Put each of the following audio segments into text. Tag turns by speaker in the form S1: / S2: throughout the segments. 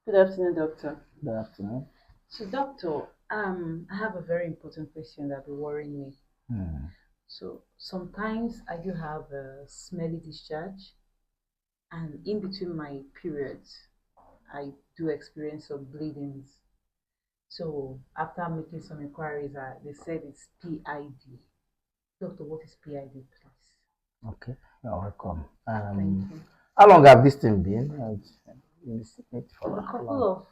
S1: Good afternoon, doctor.
S2: Good afternoon.
S1: So, doctor, I have a very important question that will worry me.
S2: Hmm.
S1: So, sometimes I do have a smelly discharge, and in between my periods, I do experience some bleedings. So, after making some inquiries, they said it's PID. Doctor, what is PID, please?
S2: Okay, you're welcome.
S1: Thank you.
S2: How long have this thing been? In the sickness
S1: For
S2: for
S1: a
S2: how
S1: couple
S2: long?
S1: of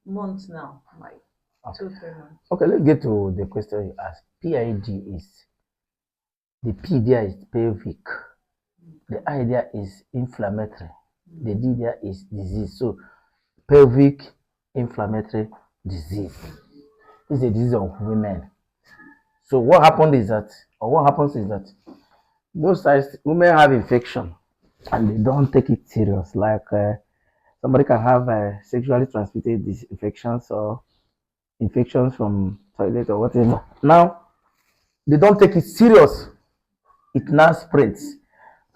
S1: months now, like
S2: Okay.
S1: 2 3 months.
S2: Okay, let's get to the question you asked. PID is the P there is pelvic. The I there is inflammatory. The D there is disease. So pelvic inflammatory disease is a disease of women. So what happens is that most times women have infection and they don't take it serious. Like somebody can have sexually transmitted infections or infections from toilet or whatever. Now they don't take it serious. It now spreads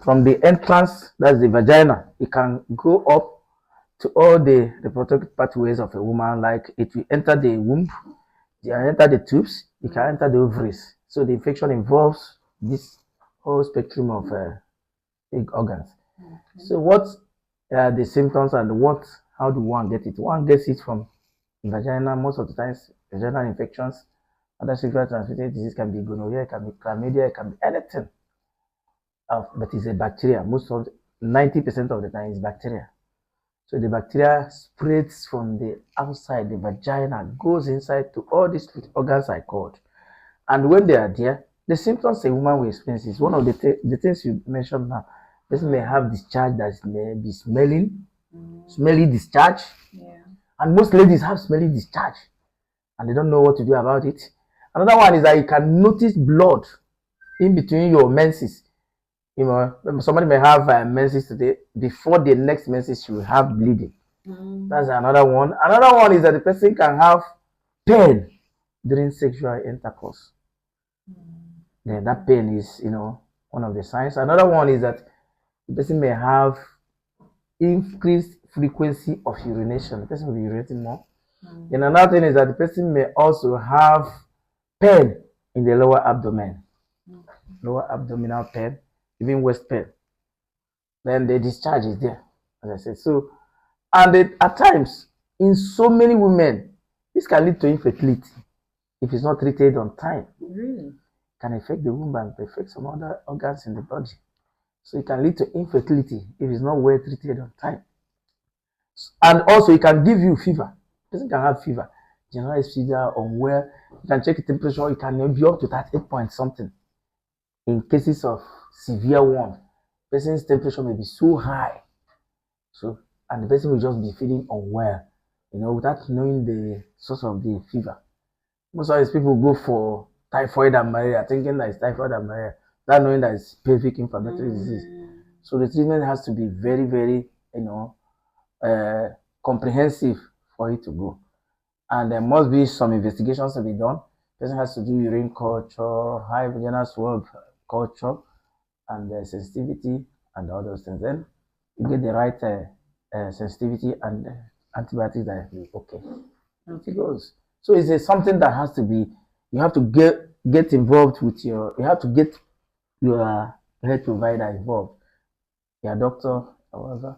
S2: from the entrance, that's the vagina. It can go up to all the reproductive pathways of a woman. Like it will enter the womb, it can enter the tubes, it can enter the ovaries. So the infection involves this whole spectrum of big organs.
S1: Okay.
S2: So what are the symptoms and how do one get it? One gets it from vagina. Most of the times, vaginal infections, other sexually transmitted disease can be gonorrhea, it can be chlamydia, it can be anything. But it's a bacteria. 90% of the time it's bacteria. So the bacteria spreads from the outside, the vagina, goes inside to all these organs I called. And when they are there, the symptoms a woman will experience is one of the things you mentioned now. Person may have discharge that may be smelly discharge,
S1: Yeah.
S2: and most ladies have smelly discharge, and they don't know what to do about it. Another one is that you can notice blood in between your menses. You know, somebody may have menses today. Before the next menses, she will have bleeding. That's another one. Another one is that the person can have pain during sexual intercourse. Then that pain is, one of the signs. Another one is that the person may have increased frequency of urination. The person will be urinating more. Then another thing is that the person may also have pain in the lower abdomen, lower abdominal pain, even waist pain. Then the discharge is there, as I said. So, and at times, in so many women, this can lead to infertility if it's not treated on time.
S1: Really?
S2: It can affect the womb and affect some other organs in the body. So it can lead to infertility if it's not well treated on time. And also it can give you fever. Person can have fever, generalized fever, unwell. You can check the temperature, it can be up to 38 point something. In cases of severe one, person's temperature may be so high. So and the person will just be feeling unwell, without knowing the source of the fever. Most of these people go for typhoid and malaria, thinking that it's typhoid and malaria, without knowing that it's pelvic inflammatory disease. So the treatment has to be very, very, uh, comprehensive for it to go. And there must be some investigations to be done. The person has to do urine culture, high vaginal swab culture, and sensitivity and all those things. Then you get the right sensitivity and antibiotics that will be okay.
S1: Okay.
S2: It goes. So it's something that has to be. You have to get involved with you have to get your health provider involved, your doctor, however.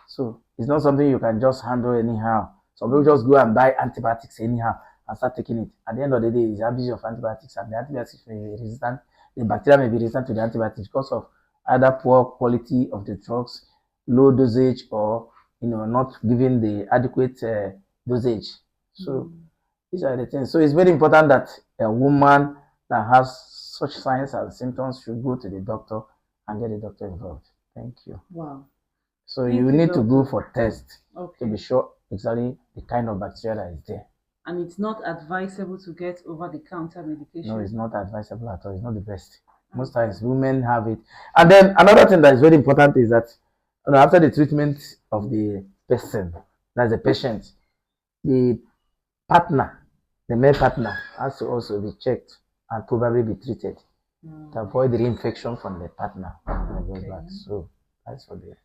S2: So it's not something you can just handle anyhow. Some people just go and buy antibiotics anyhow and start taking it. At the end of the day, it's abuse of antibiotics, and the antibiotics may be resistant. The bacteria may be resistant to the antibiotics because of either poor quality of the drugs, low dosage, or not giving the adequate dosage. So these are the things. So it's very important that a woman that has such signs and symptoms should go to the doctor and get the doctor involved. Thank you.
S1: Wow.
S2: So
S1: Thank
S2: you
S1: you,
S2: need to go
S1: doctor.
S2: for tests to be
S1: Okay.
S2: sure exactly the kind of bacteria that is there.
S1: And it's not advisable to get over-the-counter
S2: No,
S1: medication.
S2: it's not advisable at all. It's not the best. Most
S1: Okay.
S2: times women have it. And then another thing that is very important is that after the treatment of the person, that's the patient, the partner, the male partner has to also be checked and probably be treated to avoid the reinfection from the partner when it goes back.
S1: Okay.
S2: So that's for the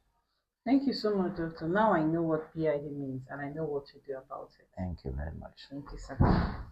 S1: Thank you so much, doctor. Now I know what PID means and I know what to do about it.
S2: Thank you very much.
S1: Thank you, sir.